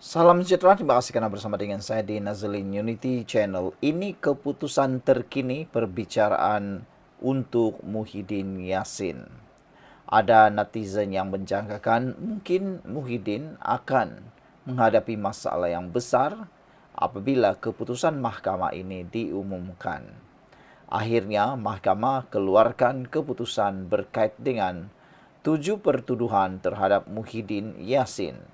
Salam sejahtera, terima kasih karena bersama dengan saya di Nazlin Unity Channel. Ini keputusan terkini perbicaraan untuk Muhyiddin Yassin. Ada netizen yang menjangkakan mungkin Muhyiddin akan menghadapi masalah yang besar apabila keputusan mahkamah ini diumumkan. Akhirnya, mahkamah keluarkan keputusan berkait dengan 7 pertuduhan terhadap Muhyiddin Yassin.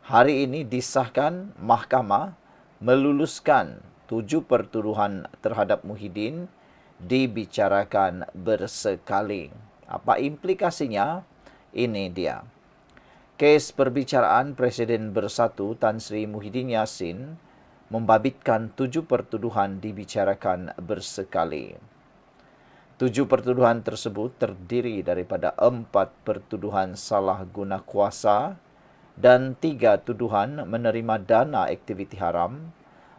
Hari ini disahkan mahkamah meluluskan 7 pertuduhan terhadap Muhyiddin dibicarakan bersekali. Apa implikasinya? Ini dia. Kes perbicaraan Presiden Bersatu Tan Sri Muhyiddin Yassin membabitkan 7 pertuduhan dibicarakan bersekali. 7 pertuduhan tersebut terdiri daripada 4 pertuduhan salah guna kuasa dan 3 tuduhan menerima dana aktiviti haram,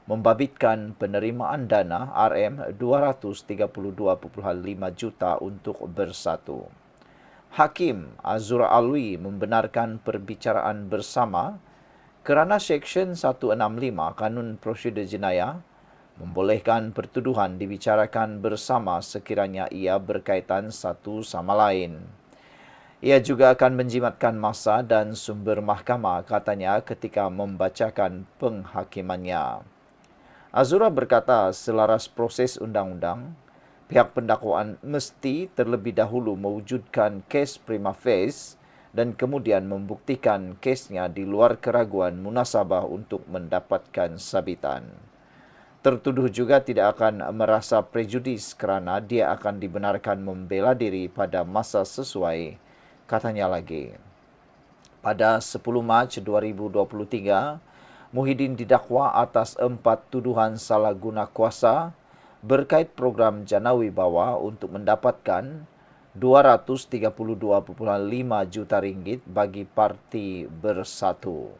membabitkan penerimaan dana RM232.5 juta untuk Bersatu. Hakim Azura Alwi membenarkan perbicaraan bersama kerana Seksyen 165 Kanun Prosedur Jenayah membolehkan pertuduhan dibicarakan bersama sekiranya ia berkaitan satu sama lain. Ia juga akan menjimatkan masa dan sumber mahkamah, katanya ketika membacakan penghakimannya. Azura berkata selaras proses undang-undang, pihak pendakwaan mesti terlebih dahulu mewujudkan kes prima facie dan kemudian membuktikan kesnya di luar keraguan munasabah untuk mendapatkan sabitan. Tertuduh juga tidak akan merasa prejudis kerana dia akan dibenarkan membela diri pada masa sesuai, katanya lagi. Pada 10 Mac 2023, Muhyiddin didakwa atas 4 tuduhan salah guna kuasa berkait program Jana Wibawa untuk mendapatkan RM232.5 juta bagi Parti Bersatu.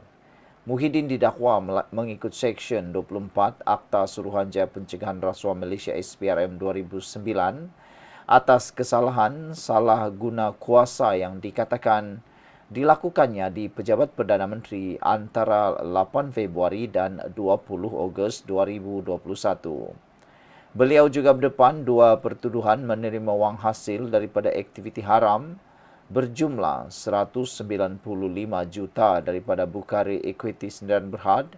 Muhyiddin didakwa mengikut Seksyen 24 Akta Suruhanjaya Pencegahan Rasuah Malaysia SPRM 2009 atas kesalahan salah guna kuasa yang dikatakan dilakukannya di Pejabat Perdana Menteri antara 8 Februari dan 20 Ogos 2021. Beliau juga berdepan 2 pertuduhan menerima wang hasil daripada aktiviti haram berjumlah 195 juta daripada Bukhari Equity Sdn Bhd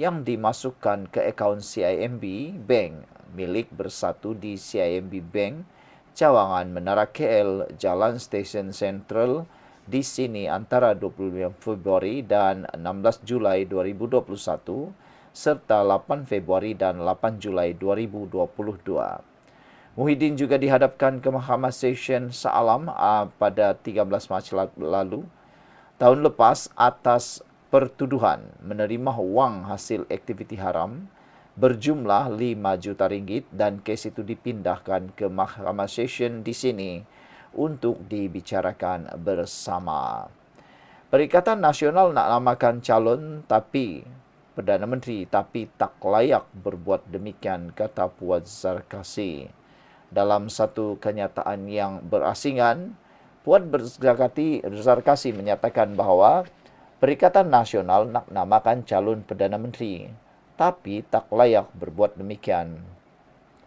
yang dimasukkan ke akaun CIMB Bank milik Bersatu di CIMB Bank, Cawangan Menara KL, Jalan Stesen Sentral di sini antara 25 Februari dan 16 Julai 2021 serta 8 Februari dan 8 Julai 2022. Muhyiddin juga dihadapkan ke Mahkamah Session Shah Alam pada 13 Mac lalu, tahun lepas, atas pertuduhan menerima wang hasil aktiviti haram berjumlah 5 juta ringgit dan kes itu dipindahkan ke Mahkamah Session di sini untuk dibicarakan bersama. Perikatan Nasional nak namakan calon Perdana Menteri tapi tak layak berbuat demikian, kata Puan Zarkasi. Dalam satu kenyataan yang berasingan, Puan Zarkasi menyatakan bahawa Perikatan Nasional nak namakan calon Perdana Menteri tapi tak layak berbuat demikian.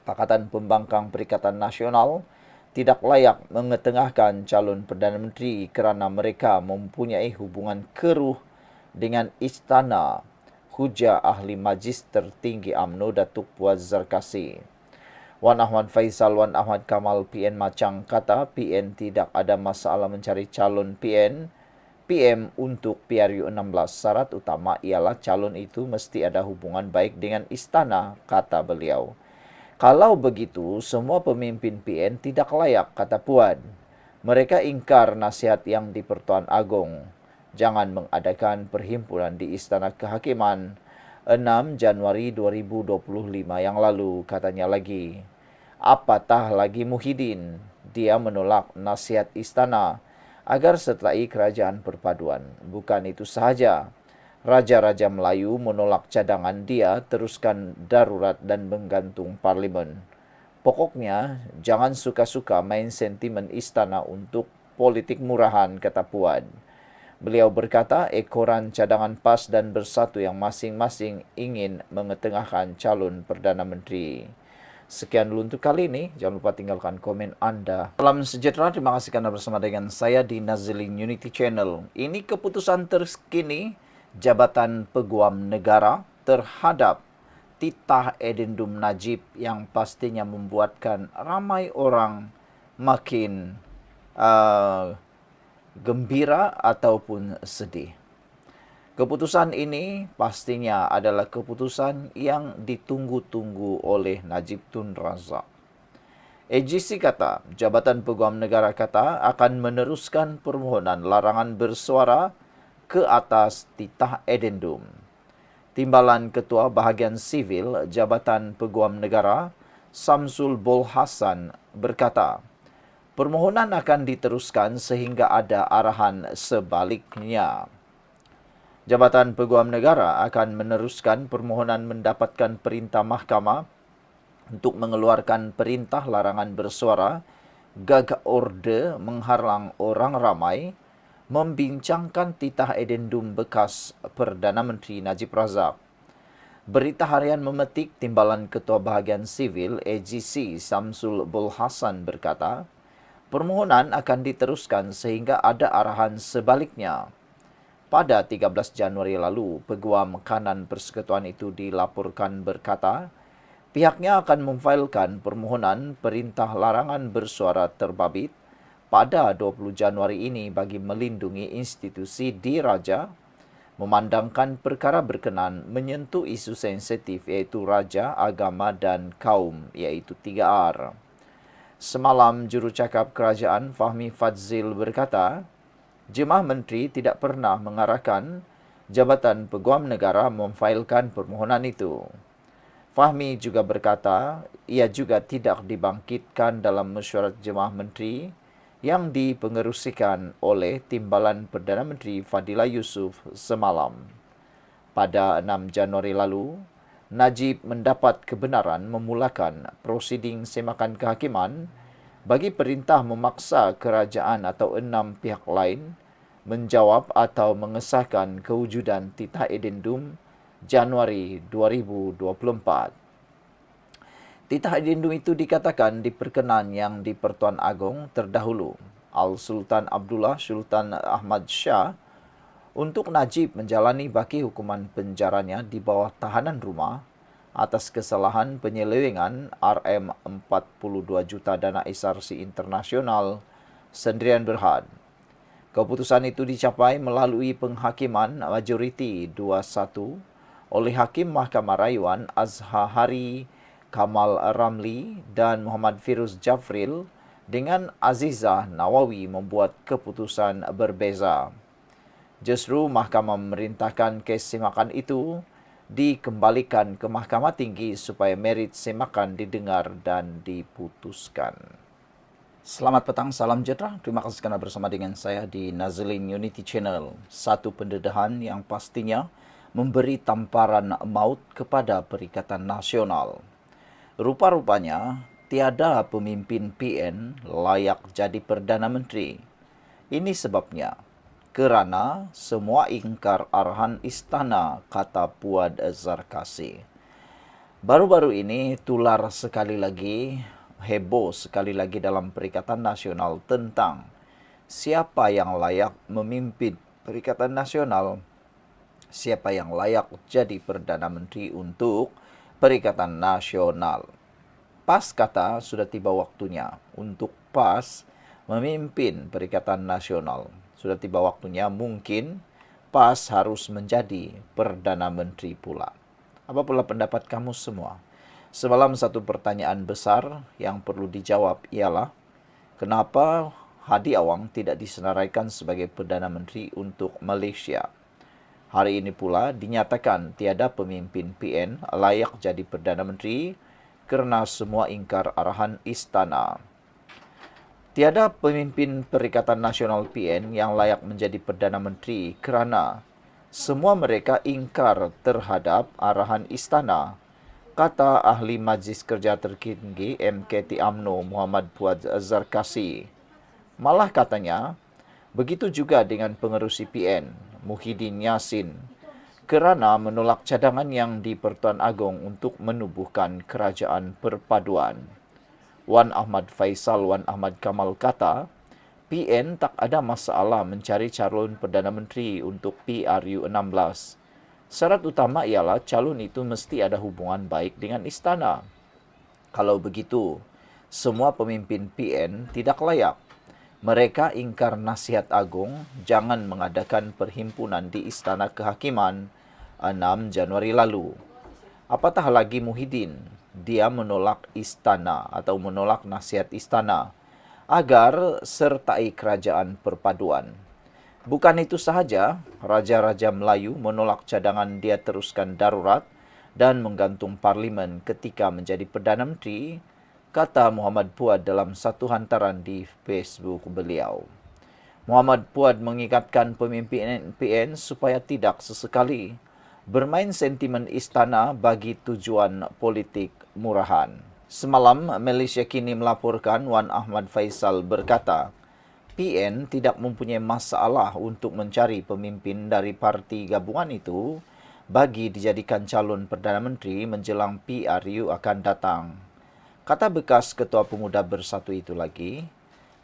Pakatan Pembangkang Perikatan Nasional tidak layak mengetengahkan calon Perdana Menteri kerana mereka mempunyai hubungan keruh dengan istana, hujah Ahli Majlis Tertinggi UMNO Datuk Puan Zarkasi. Wan Ahmad Faisal Wan Ahmad Kamal PN Macang kata PN tidak ada masalah mencari calon PM untuk PRU 16. Syarat utama ialah calon itu mesti ada hubungan baik dengan istana, kata beliau. Kalau begitu, semua pemimpin PN tidak layak, kata Puan. Mereka ingkar nasihat yang di Pertuan Agong. Jangan mengadakan perhimpunan di Istana Kehakiman 6 Januari 2025 yang lalu, katanya lagi. Apatah lagi Muhyiddin, dia menolak nasihat istana agar setelai kerajaan perpaduan. Bukan itu sahaja, Raja-Raja Melayu menolak cadangan dia teruskan darurat dan menggantung parlimen. Pokoknya, jangan suka-suka main sentimen istana untuk politik murahan, kata Puan. Beliau berkata ekoran cadangan PAS dan Bersatu yang masing-masing ingin mengetengahkan calon Perdana Menteri. Sekian dulu untuk kali ini. Jangan lupa tinggalkan komen Anda. Salam sejahtera. Terima kasih karena bersama dengan saya di Nazilin Unity Channel. Ini keputusan terkini Jabatan Peguam Negara terhadap titah edendum Najib yang pastinya membuatkan ramai orang makin gembira ataupun sedih. Keputusan ini pastinya adalah keputusan yang ditunggu-tunggu oleh Najib Tun Razak. AGC kata, Jabatan Peguam Negara kata akan meneruskan permohonan larangan bersuara ke atas titah edendum. Timbalan Ketua Bahagian Sivil Jabatan Peguam Negara, Samsul Bol Hasan berkata, permohonan akan diteruskan sehingga ada arahan sebaliknya. Jabatan Peguam Negara akan meneruskan permohonan mendapatkan perintah mahkamah untuk mengeluarkan perintah larangan bersuara, gag order menghalang orang ramai, membincangkan titah edendum bekas Perdana Menteri Najib Razak. Berita Harian memetik Timbalan Ketua Bahagian Sivil AGC Samsul Bol Hasan berkata, permohonan akan diteruskan sehingga ada arahan sebaliknya. Pada 13 Januari lalu, Peguam Kanan Persekutuan itu dilaporkan berkata, pihaknya akan memfailkan permohonan perintah larangan bersuara terbabit pada 20 Januari ini bagi melindungi institusi diraja, memandangkan perkara berkenan menyentuh isu sensitif iaitu raja, agama dan kaum iaitu 3R. Semalam, jurucakap kerajaan Fahmi Fadzil berkata, Jemaah Menteri tidak pernah mengarahkan Jabatan Peguam Negara memfailkan permohonan itu. Fahmi juga berkata, ia juga tidak dibangkitkan dalam mesyuarat Jemaah Menteri yang dipengerusikan oleh Timbalan Perdana Menteri Fadila Yusuf semalam. Pada 6 Januari lalu, Najib mendapat kebenaran memulakan prosiding semakan kehakiman bagi perintah memaksa kerajaan atau 6 pihak lain menjawab atau mengesahkan kewujudan titah edendum Januari 2024. Titah edendum itu dikatakan diperkenan yang di Pertuan Agong terdahulu, Al-Sultan Abdullah Sultan Ahmad Shah, untuk Najib menjalani baki hukuman penjaranya di bawah tahanan rumah atas kesalahan penyelewengan RM42 juta dana SRC internasional Sendirian Berhad. Keputusan itu dicapai melalui penghakiman majoriti 2-1 oleh Hakim Mahkamah Rayuan Azhari Kamal Ramli dan Muhammad Firuz Jafril dengan Azizah Nawawi membuat keputusan berbeza. Justru Mahkamah memerintahkan kes semakan itu dikembalikan ke Mahkamah Tinggi supaya merit semakan didengar dan diputuskan. Selamat petang, salam sejahtera. Terima kasih kerana bersama dengan saya di Nazilin Unity Channel. Satu pendedahan yang pastinya memberi tamparan maut kepada Perikatan Nasional. Rupa-rupanya tiada pemimpin PN layak jadi Perdana Menteri. Ini sebabnya kerana semua ingkar arahan istana, kata Puad Zarkasi. Baru-baru ini tular sekali lagi, heboh sekali lagi dalam Perikatan Nasional tentang siapa yang layak memimpin Perikatan Nasional, siapa yang layak jadi Perdana Menteri untuk Perikatan Nasional. PAS kata sudah tiba waktunya untuk PAS memimpin Perikatan Nasional. Sudah tiba waktunya mungkin PAS harus menjadi Perdana Menteri pula. Apa pula pendapat kamu semua? Semalam satu pertanyaan besar yang perlu dijawab ialah kenapa Hadi Awang tidak disenaraikan sebagai Perdana Menteri untuk Malaysia? Hari ini pula dinyatakan tiada pemimpin PN layak jadi Perdana Menteri kerana semua ingkar arahan istana. Tiada pemimpin Perikatan Nasional PN yang layak menjadi Perdana Menteri kerana semua mereka ingkar terhadap arahan istana, kata Ahli Majlis Kerja Tertinggi MKT UMNO Muhammad Puad Zarkasi. Malah katanya, Begitu juga dengan pengerusi PN, Muhyiddin Yassin, kerana menolak cadangan yang di Pertuan Agong untuk menubuhkan kerajaan perpaduan. Wan Ahmad Faisal Wan Ahmad Kamal kata, PN tak ada masalah mencari calon Perdana Menteri untuk PRU16. Syarat utama ialah calon itu mesti ada hubungan baik dengan istana. Kalau begitu, semua pemimpin PN tidak layak. Mereka ingkar nasihat agung jangan mengadakan perhimpunan di Istana Kehakiman 6 Januari lalu. Apatah lagi Muhyiddin, dia menolak istana atau menolak nasihat istana agar sertai kerajaan perpaduan. Bukan itu sahaja, Raja-Raja Melayu menolak cadangan dia teruskan darurat dan menggantung parlimen ketika menjadi Perdana Menteri, kata Muhammad Puad dalam satu hantaran di Facebook beliau. Muhammad Puad mengingatkan pemimpin PN supaya tidak sesekali bermain sentimen istana bagi tujuan politik murahan. Semalam, Malaysia Kini melaporkan Wan Ahmad Faisal berkata, PN tidak mempunyai masalah untuk mencari pemimpin dari parti gabungan itu bagi dijadikan calon Perdana Menteri menjelang PRU akan datang. Kata bekas Ketua Pemuda Bersatu itu lagi,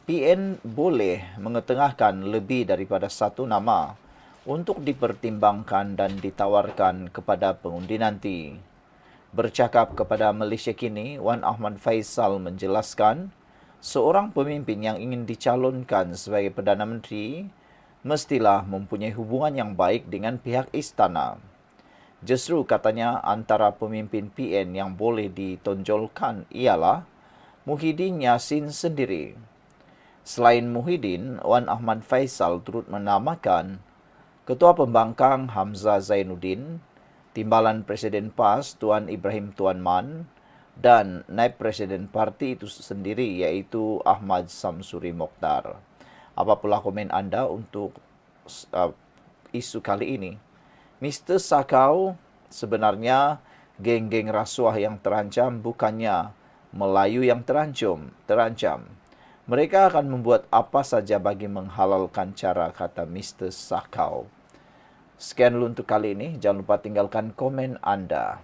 PN boleh mengetengahkan lebih daripada satu nama untuk dipertimbangkan dan ditawarkan kepada pengundi nanti. Bercakap kepada Malaysia Kini, Wan Ahmad Faisal menjelaskan, seorang pemimpin yang ingin dicalonkan sebagai Perdana Menteri mestilah mempunyai hubungan yang baik dengan pihak istana. Justru katanya antara pemimpin PN yang boleh ditonjolkan ialah Muhyiddin Yassin sendiri. Selain Muhyiddin, Wan Ahmad Faisal turut menamakan Ketua Pembangkang Hamzah Zainuddin, Timbalan Presiden PAS Tuan Ibrahim Tuan Man, dan Naib Presiden parti itu sendiri iaitu Ahmad Samsuri Mokhtar. Apa pula komen anda untuk isu kali ini? Mr. Sakau, sebenarnya geng-geng rasuah yang terancam bukannya Melayu yang terancam. Mereka akan membuat apa saja bagi menghalalkan cara, kata Mr. Sakau. Sekian dulu untuk kali ini. Jangan lupa tinggalkan komen anda.